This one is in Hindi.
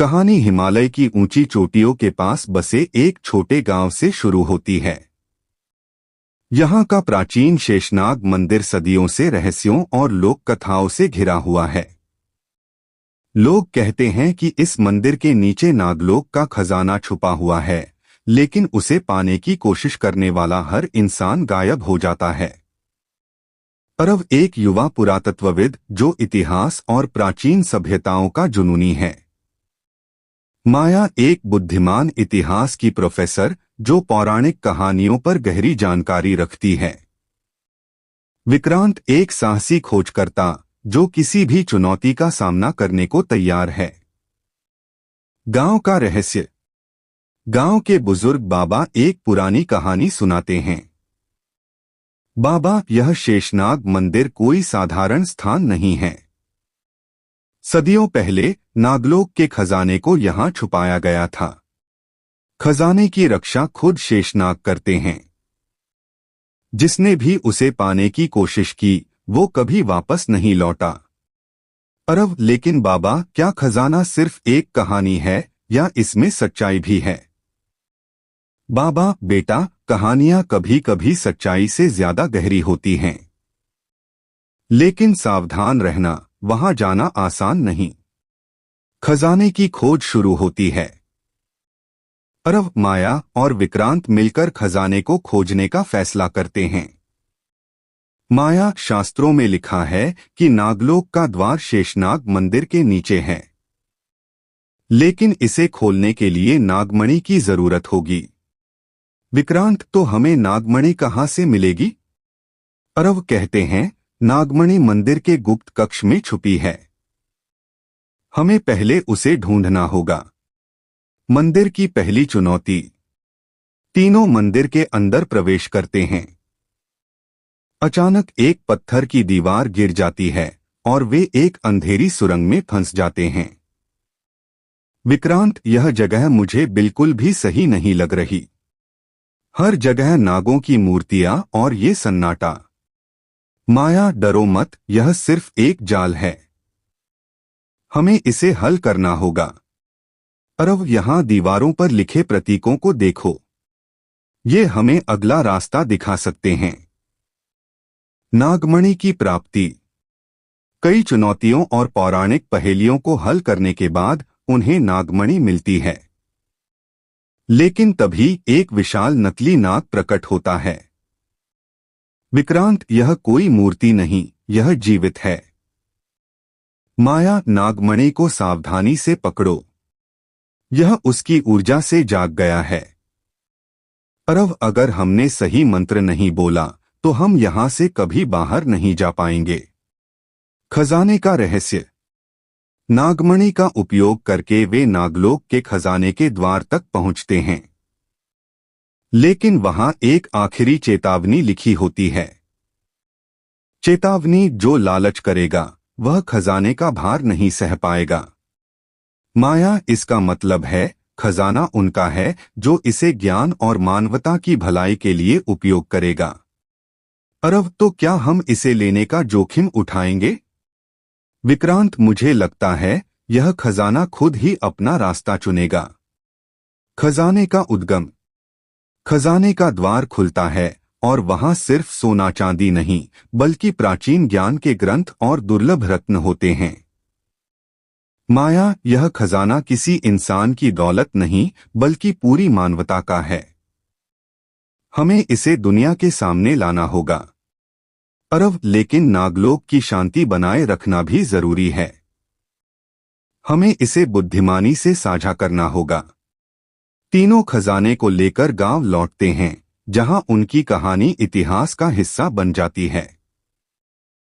कहानी हिमालय की ऊंची चोटियों के पास बसे एक छोटे गांव से शुरू होती है। यहाँ का प्राचीन शेषनाग मंदिर सदियों से रहस्यों और लोक कथाओं से घिरा हुआ है। लोग कहते हैं कि इस मंदिर के नीचे नागलोक का खजाना छुपा हुआ है, लेकिन उसे पाने की कोशिश करने वाला हर इंसान गायब हो जाता है। अरव एक युवा पुरातत्वविद जो इतिहास और प्राचीन सभ्यताओं का जुनूनी है। माया एक बुद्धिमान इतिहास की प्रोफेसर जो पौराणिक कहानियों पर गहरी जानकारी रखती है। विक्रांत एक साहसी खोजकर्ता जो किसी भी चुनौती का सामना करने को तैयार है। गांव का रहस्य। गांव के बुजुर्ग बाबा एक पुरानी कहानी सुनाते हैं। बाबा, यह शेषनाग मंदिर कोई साधारण स्थान नहीं है। सदियों पहले नागलोक के खजाने को यहाँ छुपाया गया था। खजाने की रक्षा खुद शेषनाग करते हैं। जिसने भी उसे पाने की कोशिश की वो कभी वापस नहीं लौटा। अरव, लेकिन बाबा, क्या खजाना सिर्फ एक कहानी है या इसमें सच्चाई भी है? बाबा, बेटा, कहानियां कभी कभी सच्चाई से ज्यादा गहरी होती हैं। लेकिन सावधान रहना, वहां जाना आसान नहीं। खजाने की खोज शुरू होती है। अरव, माया और विक्रांत मिलकर खजाने को खोजने का फैसला करते हैं। माया, शास्त्रों में लिखा है कि नागलोक का द्वार शेषनाग मंदिर के नीचे है, लेकिन इसे खोलने के लिए नागमणि की जरूरत होगी। विक्रांत, तो हमें नागमणि कहाँ से मिलेगी? अरव कहते हैं, नागमणि मंदिर के गुप्त कक्ष में छुपी है। हमें पहले उसे ढूंढना होगा। मंदिर की पहली चुनौती। तीनों मंदिर के अंदर प्रवेश करते हैं। अचानक एक पत्थर की दीवार गिर जाती है और वे एक अंधेरी सुरंग में फंस जाते हैं। विक्रांत, यह जगह मुझे बिल्कुल भी सही नहीं लग रही। हर जगह नागों की मूर्तियां और ये सन्नाटा। माया, डरो मत, यह सिर्फ एक जाल है। हमें इसे हल करना होगा। अरव, यहाँ दीवारों पर लिखे प्रतीकों को देखो। ये हमें अगला रास्ता दिखा सकते हैं। नागमणि की प्राप्ति। कई चुनौतियों और पौराणिक पहेलियों को हल करने के बाद उन्हें नागमणि मिलती है। लेकिन तभी एक विशाल नकली नाग प्रकट होता है। विक्रांत, यह कोई मूर्ति नहीं, यह जीवित है। माया, नागमणि को सावधानी से पकड़ो। यह उसकी ऊर्जा से जाग गया है। अरव, अगर हमने सही मंत्र नहीं बोला तो हम यहां से कभी बाहर नहीं जा पाएंगे। खजाने का रहस्य। नागमणि का उपयोग करके वे नागलोक के खजाने के द्वार तक पहुंचते हैं, लेकिन वहां एक आखिरी चेतावनी लिखी होती है। चेतावनी, जो लालच करेगा वह खजाने का भार नहीं सह पाएगा। माया, इसका मतलब है खजाना उनका है जो इसे ज्ञान और मानवता की भलाई के लिए उपयोग करेगा। अरव, तो क्या हम इसे लेने का जोखिम उठाएंगे? विक्रांत, मुझे लगता है यह खजाना खुद ही अपना रास्ता चुनेगा। खजाने का उद्गम। खजाने का द्वार खुलता है और वहां सिर्फ सोना चांदी नहीं बल्कि प्राचीन ज्ञान के ग्रंथ और दुर्लभ रत्न होते हैं। माया, यह खजाना किसी इंसान की दौलत नहीं बल्कि पूरी मानवता का है। हमें इसे दुनिया के सामने लाना होगा। अरव, लेकिन नागलोक की शांति बनाए रखना भी जरूरी है। हमें इसे बुद्धिमानी से साझा करना होगा। तीनों खजाने को लेकर गांव लौटते हैं, जहां उनकी कहानी इतिहास का हिस्सा बन जाती है।